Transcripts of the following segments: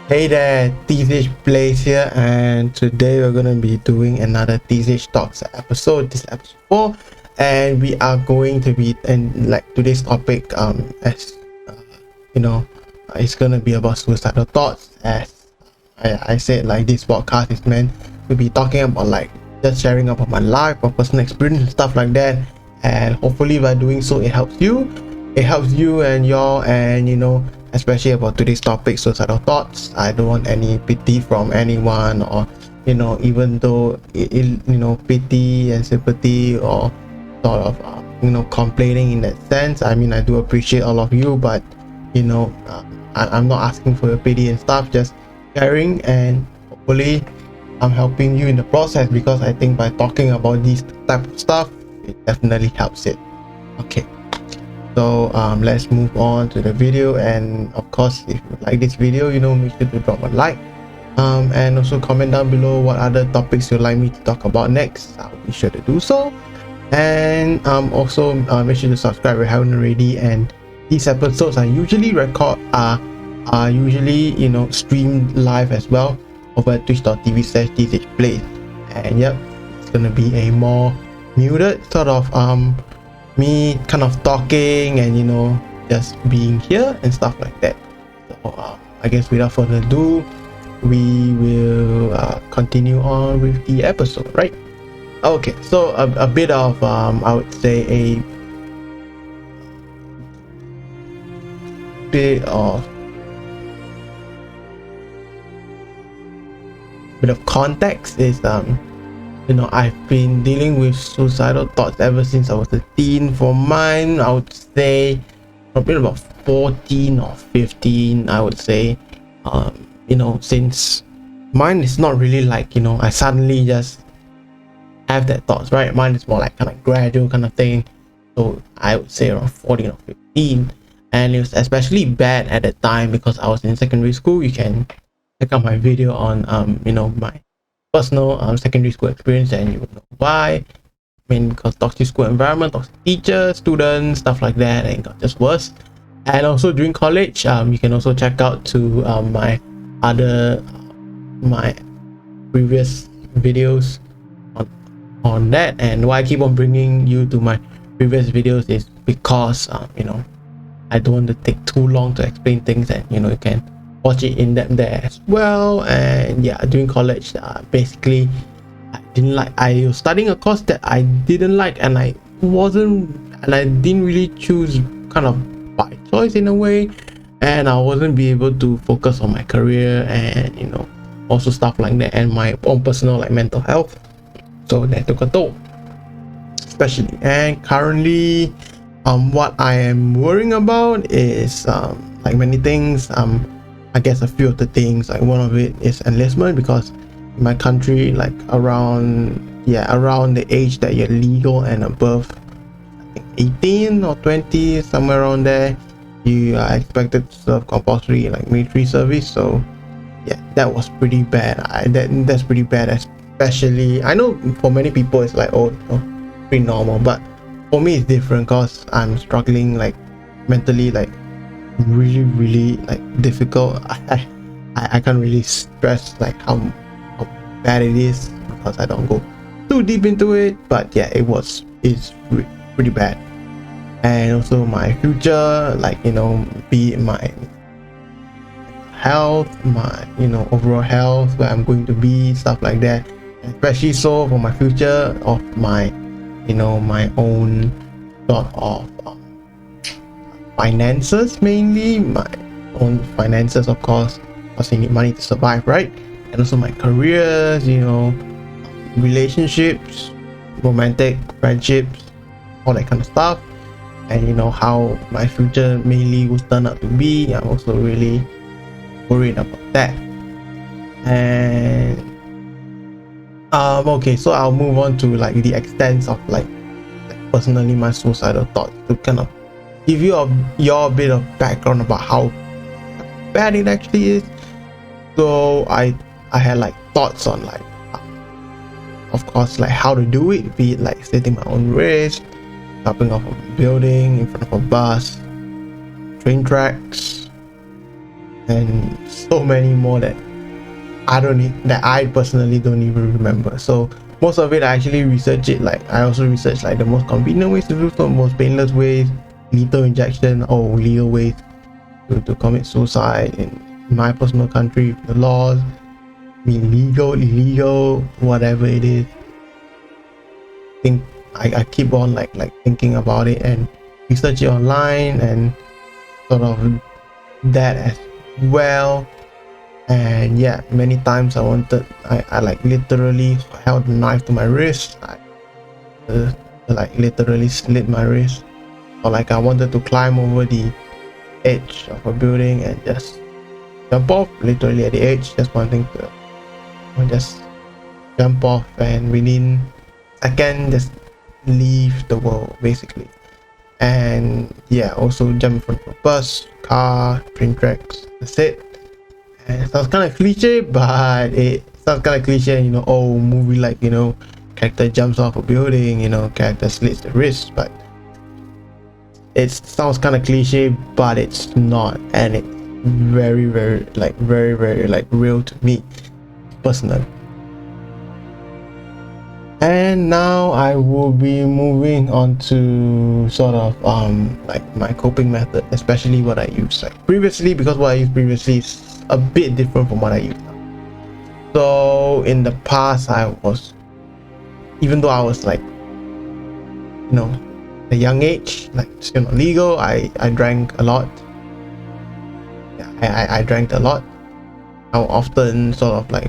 Hey there, TH Blaze here, and today we're gonna be doing another TH Talks episode. This is episode 4, and we are going to be today's topic. As you know, it's gonna be about suicidal thoughts. As I said, like this podcast is meant to be talking about like just sharing about my life or personal experience and stuff like that. And hopefully, by doing so, it helps you. It helps you and y'all, and especially about today's topic, suicidal thoughts. I don't want any pity from anyone, or even though pity and sympathy, or sort of complaining in that sense. I mean, I do appreciate all of you, but I'm not asking for your pity and stuff, just sharing, and hopefully I'm helping you in the process, because I think by talking about this type of stuff, it definitely helps it. Okay, so let's move on to the video. And of course, if you like this video, make sure to drop a like, and also comment down below what other topics you'd like me to talk about next. I'll be sure to do so. And also make sure to subscribe if you haven't already. And these episodes I usually record are usually streamed live as well over at twitch.tv/THPlays. And yep, it's gonna be a more muted sort of me kind of talking and just being here and stuff like that. So I guess without further ado, we will continue on with the episode, right? Okay, so a bit of I would say a bit of context is I've been dealing with suicidal thoughts ever since I was a teen. For mine, I would say probably about 14 or 15, I would say. Since mine is not really like I suddenly just have that thoughts, right? Mine is more like kind of gradual kind of thing. So I would say around 14 or 15, and it was especially bad at the time because I was in secondary school. You can check out my video on my personal secondary school experience, and you will know why. I mean, because toxic school environment, toxic teachers, students, stuff like that, and it got just worse. And also during college, you can also check out to my previous videos on that. And why I keep on bringing you to my previous videos is because I don't want to take too long to explain things, and you can watch it in depth there as well. And yeah, during college, basically I was studying a course that I didn't like, and I didn't really choose kind of by choice in a way, and I wasn't be able to focus on my career and also stuff like that, and my own personal like mental health. So that took a toll, especially. And currently what I am worrying about is like many things. I guess a few of the things, like one of it is enlistment, because in my country, like around the age that you're legal and above, I think 18 or 20, somewhere around there, you are expected to serve compulsory like military service. So yeah, that was pretty bad. That's pretty bad, especially I know for many people it's like, oh, pretty normal, but for me it's different because I'm struggling like mentally, like really like difficult. I can't really stress like how bad it is, because I don't go too deep into it. But yeah, it's pretty bad. And also my future, like be it my health, my overall health, where I'm going to be, stuff like that. Especially so for my future of my my own sort of finances, mainly my own finances, of course, because you need money to survive, right? And also my careers, relationships, romantic friendships, all that kind of stuff. And how my future mainly will turn out to be. I'm also really worried about that. And okay, so I'll move on to like the extent of like personally my suicidal thoughts, to kind of give you a bit of background about how bad it actually is. So I had like thoughts on like of course like how to do it, be it like setting my own risk, jumping off a building, in front of a bus, train tracks, and so many more that I personally don't even remember. So most of it I actually research it. Like I also research like the most convenient ways to do so, most painless ways, lethal injection or legal ways to commit suicide in my personal country, the laws, legal, illegal, whatever it is. I keep on like thinking about it and research it online and sort of that as well. And yeah, many times I like literally held a knife to my wrist. I like literally slit my wrist, or like I wanted to climb over the edge of a building and just jump off, literally at the edge, just wanting to just jump off and within second just leave the world basically. And yeah, also jump from a bus, car, train tracks, that's it. And it sounds kind of cliche, but it sounds kind of cliche, you know, oh, movie like, you know, character jumps off a building, you know, character slits the wrist, but it sounds kind of cliche, but it's not, and it's very like real to me personally. And now I will be moving on to sort of like my coping method, especially what I use like previously, because what I used previously is a bit different from what I use now. So in the past, even though I was like, you know, a young age, like still not legal, I drank a lot. Yeah, I drank a lot. I would often sort of like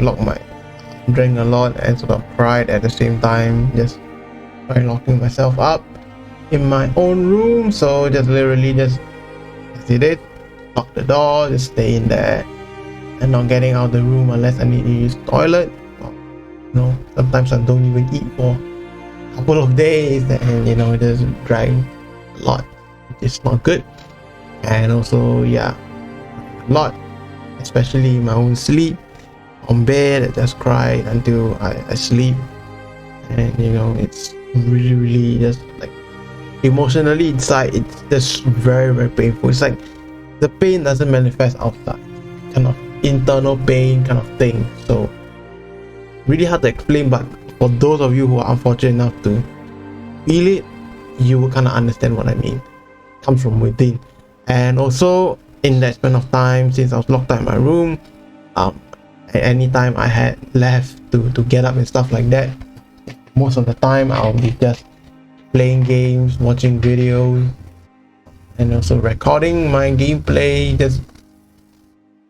drank a lot and sort of cried at the same time, just by locking myself up in my own room. So just literally just did it, lock the door, just stay in there and not getting out of the room unless I need to use the toilet. Or, you know, sometimes I don't even eat for a couple of days, and you know, just drank a lot, which is not good. And also, yeah, a lot, especially in my own sleep. On bed, I just cry until I sleep, and you know, it's really just like emotionally inside, it's just very painful. It's like the pain doesn't manifest outside, kind of internal pain kind of thing. So really hard to explain, but for those of you who are unfortunate enough to feel it, you will kind of understand what I mean. It comes from within. And also in that span of time, since I was locked out in my room, anytime I had left to get up and stuff like that, most of the time I'll be just playing games, watching videos, and also recording my gameplay, just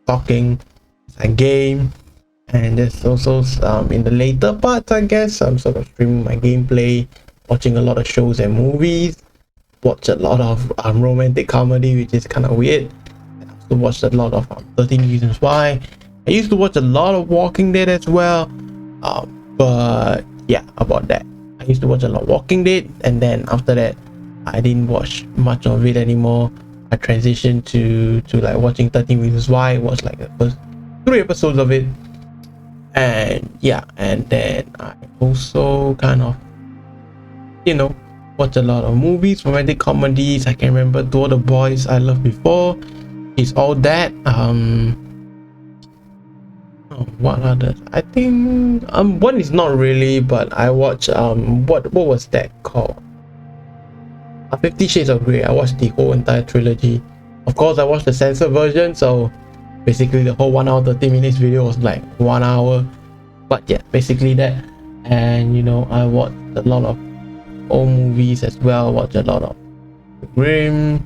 talking a game. And there's also in the later parts, I guess, I'm sort of streaming my gameplay, watching a lot of shows and movies, watch a lot of romantic comedy, which is kind of weird. I also watched a lot of 13 Reasons Why. I used to watch a lot of Walking Dead as well, but yeah, about that. I used to watch a lot of Walking Dead, and then after that, I didn't watch much of it anymore. I transitioned to like watching 13 Reasons Why. I watched like the first 3 episodes of it, and yeah, and then I also kind of, you know, watch a lot of movies, romantic comedies. I can remember To All the Boys I Loved Before, It's All That. What others? I think one is not really, but I watched what was that called? 50 Shades of Grey. I watched the whole entire trilogy. Of course, I watched the censored version, so basically the whole 1 hour 30 minutes video was like 1 hour. But yeah, basically that. And you know, I watched a lot of old movies as well. Watched a lot of Grimm,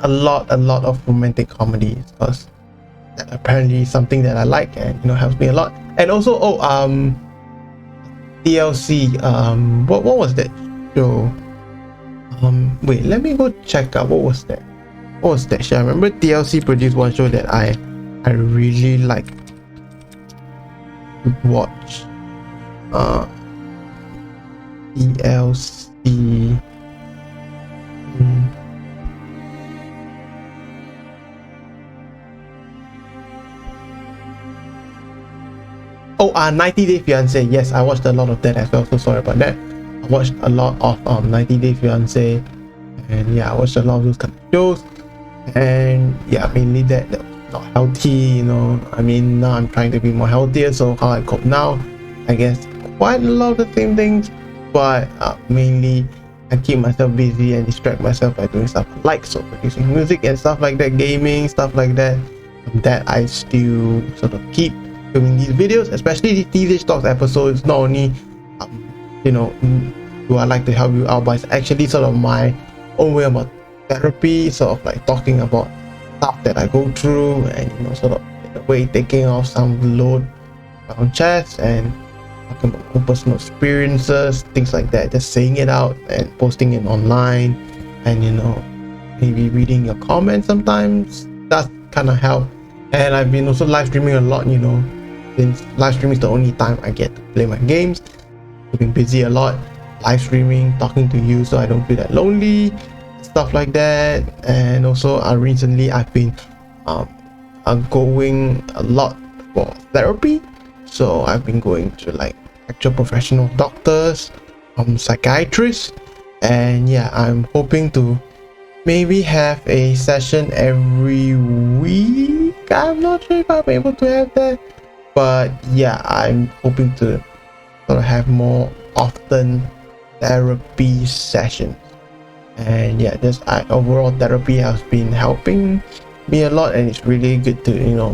a lot of romantic comedies, because apparently something that I like and you know helps me a lot. And also TLC, what was that show? Wait, let me go check out what was that show. I remember TLC produced one show that I really liked to watch. TLC. Oh, 90 Day Fiance. Yes, I watched a lot of that as well. So sorry about that. I watched a lot of 90 Day Fiance, and yeah, I watched a lot of those kind of shows. and yeah, mainly that was not healthy, you know. I mean, now I'm trying to be more healthier, so how I cope now, I guess quite a lot of the same things, but mainly I keep myself busy and distract myself by doing stuff I like, so producing music and stuff like that, gaming, stuff like that. That I still sort of keep doing these videos, especially these TJ Talks episodes. Not only you know, do I like to help you out, but it's actually sort of my own way about therapy, sort of like talking about stuff that I go through, and you know, sort of in a way taking off some load on chest and talking about my own personal experiences, things like that, just saying it out and posting it online, and you know, maybe reading your comments sometimes. That's kind of help. And I've been also live streaming a lot, you know, since live streaming is the only time I get to play my games. I've been busy a lot live streaming, talking to you, so I don't feel that lonely, stuff like that. And also recently I've been going a lot for therapy, so I've been going to like actual professional doctors, psychiatrists, and yeah, I'm hoping to maybe have a session every week. I'm not sure if I'm able to have that, but yeah, I'm hoping to sort of have more often therapy sessions. And yeah, just overall therapy has been helping me a lot, and it's really good to, you know,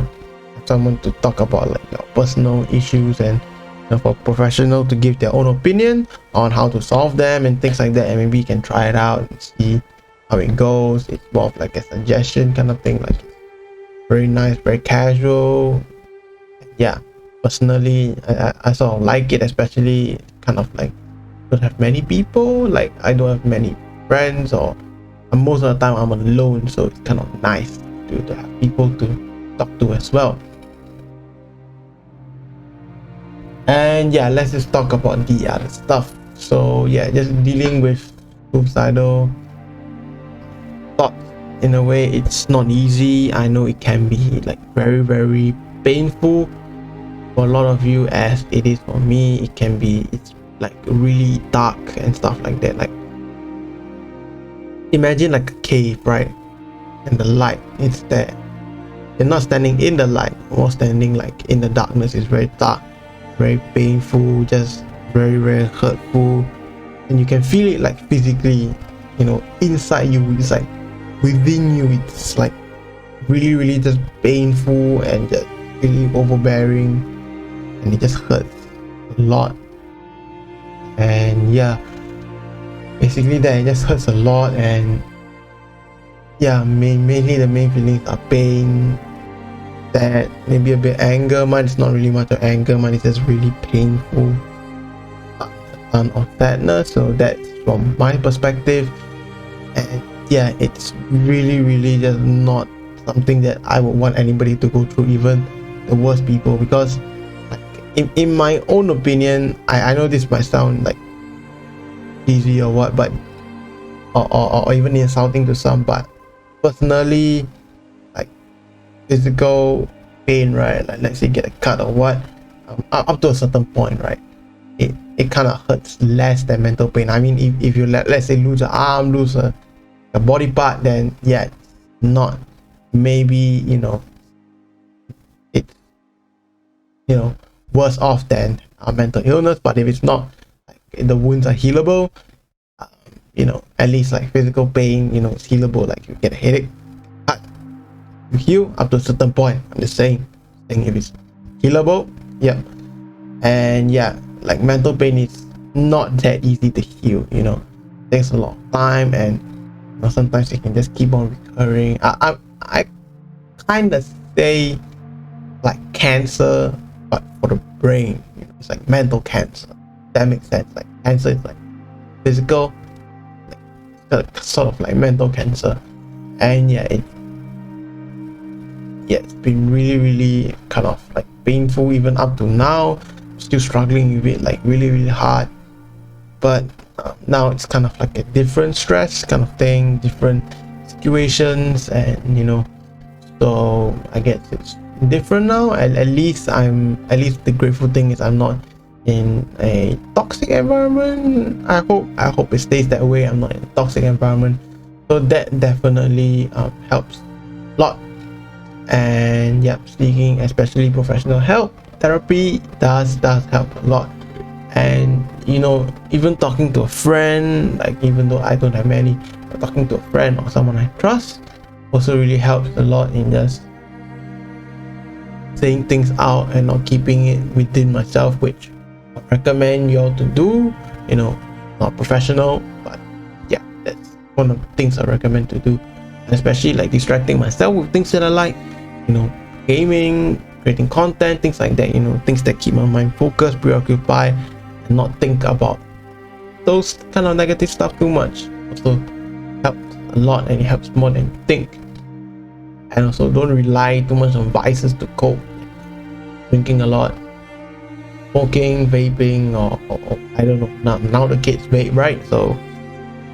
have someone to talk about like your personal issues, and you know, for professional to give their own opinion on how to solve them and things like that, and maybe you can try it out and see how it goes. It's more of like a suggestion kind of thing, like very nice, very casual. Yeah, personally I sort of like it, especially kind of like don't have many people, like I don't have many friends, or most of the time I'm alone, so it's kind of nice to have people to talk to as well. And yeah, let's just talk about the other stuff. So yeah, just dealing with suicidal thoughts. In a way, it's not easy. I know it can be like very painful for a lot of you, as it is for me. It can be, it's like really dark and stuff like that. Like imagine like a cave, right? And the light is there. You're not standing in the light, or standing like in the darkness. Is very dark, very painful, just very hurtful, and you can feel it like physically, you know, inside you. It's like within you, it's like really just painful and just really overbearing, and it just hurts a lot. And yeah, basically that it just hurts a lot. And yeah, mainly the main feelings are pain, sad, maybe a bit anger. Mine is not really much of anger, mine is just really painful, a ton of sadness. So that's from my perspective. And yeah, it's really just not something that I would want anybody to go through, even the worst people, because like in my own opinion, I know this might sound like easy or what, but or even insulting to some, but personally, like physical pain, right, like let's say get a cut or what, up to a certain point, right, it kind of hurts less than mental pain. I mean, if you let's say lose an arm, lose a body part, then yeah, it's not, maybe, you know, it's, you know, worse off than a mental illness. But if it's not, like the wounds are healable, you know, at least like physical pain, you know, it's healable. Like you get a headache, cut, you heal up to a certain point. I'm just saying if it's healable, yeah. And yeah, like mental pain is not that easy to heal, you know, it takes a lot of time, and you know, sometimes it can just keep on recurring. I kind of say like cancer, but for the brain, you know, it's like mental cancer. That makes sense. Like cancer is like physical, like sort of like mental cancer. And yeah, it's been really kind of like painful even up to now. Still struggling with it, like really hard. But now it's kind of like a different stress kind of thing, different situations, and you know, so I guess it's different now. At least the grateful thing is I'm not in a toxic environment. I hope it stays that way. I'm not in a toxic environment, So that definitely helps a lot. And yep, seeking especially professional help, therapy does help a lot. And you know, even talking to a friend, like even though I don't have many, but talking to a friend or someone I trust also really helps a lot in just saying things out and not keeping it within myself, which I recommend you all to do. You know, not professional, but yeah, that's one of the things I recommend to do. And especially like distracting myself with things that I like, you know, gaming, creating content, things like that, you know, things that keep my mind focused, preoccupied, and not think about those kind of negative stuff too much. Also helps a lot, and it helps more than you think. And also don't rely too much on vices to cope. Drinking a lot, smoking, vaping, or I don't know, now the kids vape, right? So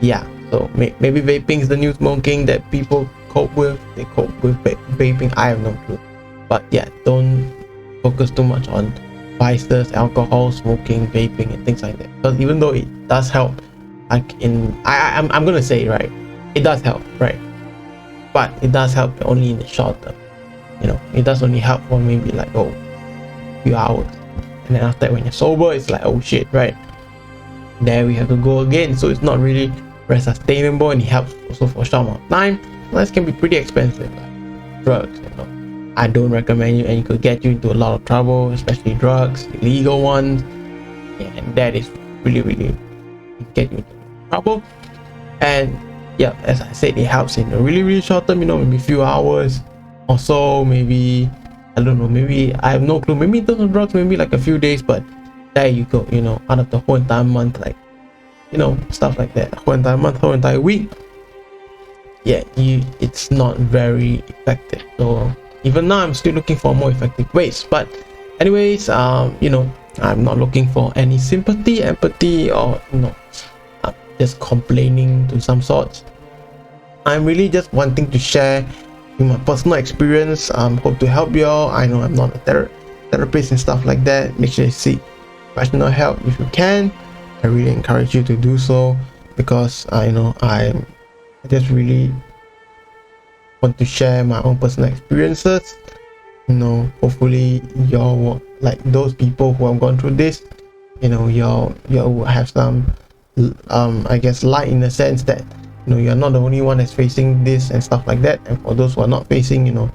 yeah, so maybe vaping is the new smoking that people cope with. They cope with vaping, I have no clue. But yeah, don't focus too much on vices, alcohol, smoking, vaping, and things like that, because even though it does help, like I'm gonna say it, right, it does help, right, but it does help only in the short term. You know, it does only help for maybe like few hours, and then after that, when you're sober, it's like, oh shit, right, there we have to go again. So it's not really very sustainable, and it helps also for a short amount of time. This can be pretty expensive, like drugs, you know. I don't recommend you, and it could get you into a lot of trouble, especially drugs, illegal ones. Yeah, and that is really get you into trouble. And yeah, as I said, it helps in a really short term, you know, maybe a few hours or so, maybe, I don't know, maybe I have no clue, maybe in terms of drugs, maybe like a few days, but there you go, you know, out of the whole entire month, like, you know, stuff like that, whole entire month, whole entire week, yeah, it's not very effective. So even now I'm still looking for more effective ways. But anyways, you know, I'm not looking for any sympathy, empathy, or you know, just complaining to some sorts. I'm really just wanting to share my personal experience. Hope to help you all. I know I'm not a therapist and stuff like that. Make sure you seek professional help if you can. I really encourage you to do so, because I know I just really want to share my own personal experiences. You know, hopefully y'all, like those people who have gone through this, you know, y'all will have some I guess light, in the sense that, you know, you're not the only one that's facing this and stuff like that. And for those who are not facing, you know,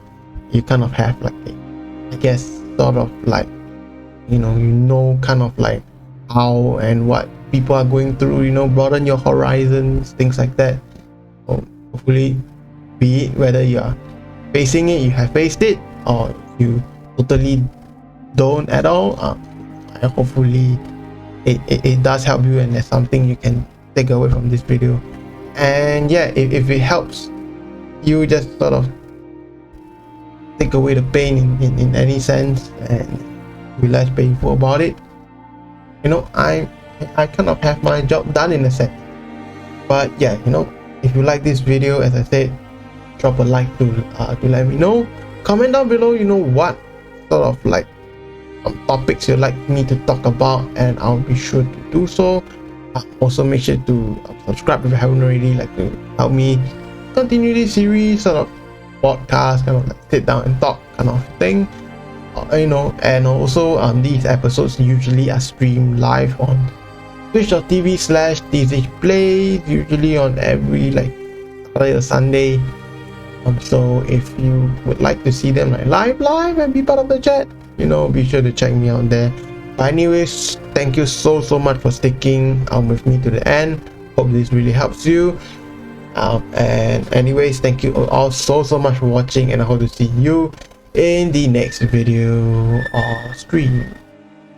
you kind of have like I guess sort of like, you know, kind of like how and what people are going through, you know, broaden your horizons, things like that. So hopefully, be it whether you are facing it, you have faced it, or you totally don't at all, hopefully it does help you, and there's something you can take away from this video. And yeah, if it helps you just sort of take away the pain in any sense, and be less painful about it, you know, I kind of have my job done in a sense. But yeah, you know, if you like this video, as I said, drop a like to let me know. Comment down below, you know, what sort of like topics you'd like me to talk about, and I'll be sure to do so. Also make sure to subscribe if you haven't already, like to help me continue this series, sort of podcast, kind of like sit down and talk kind of thing. You know, and also these episodes usually are streamed live on twitch.tv/TZHplays, usually on every like Saturday or Sunday. So if you would like to see them like live and be part of the chat, you know, be sure to check me out there. But anyways, thank you so much for sticking with me to the end. Hope this really helps you. And anyways, thank you all so much for watching, and I hope to see you in the next video or stream.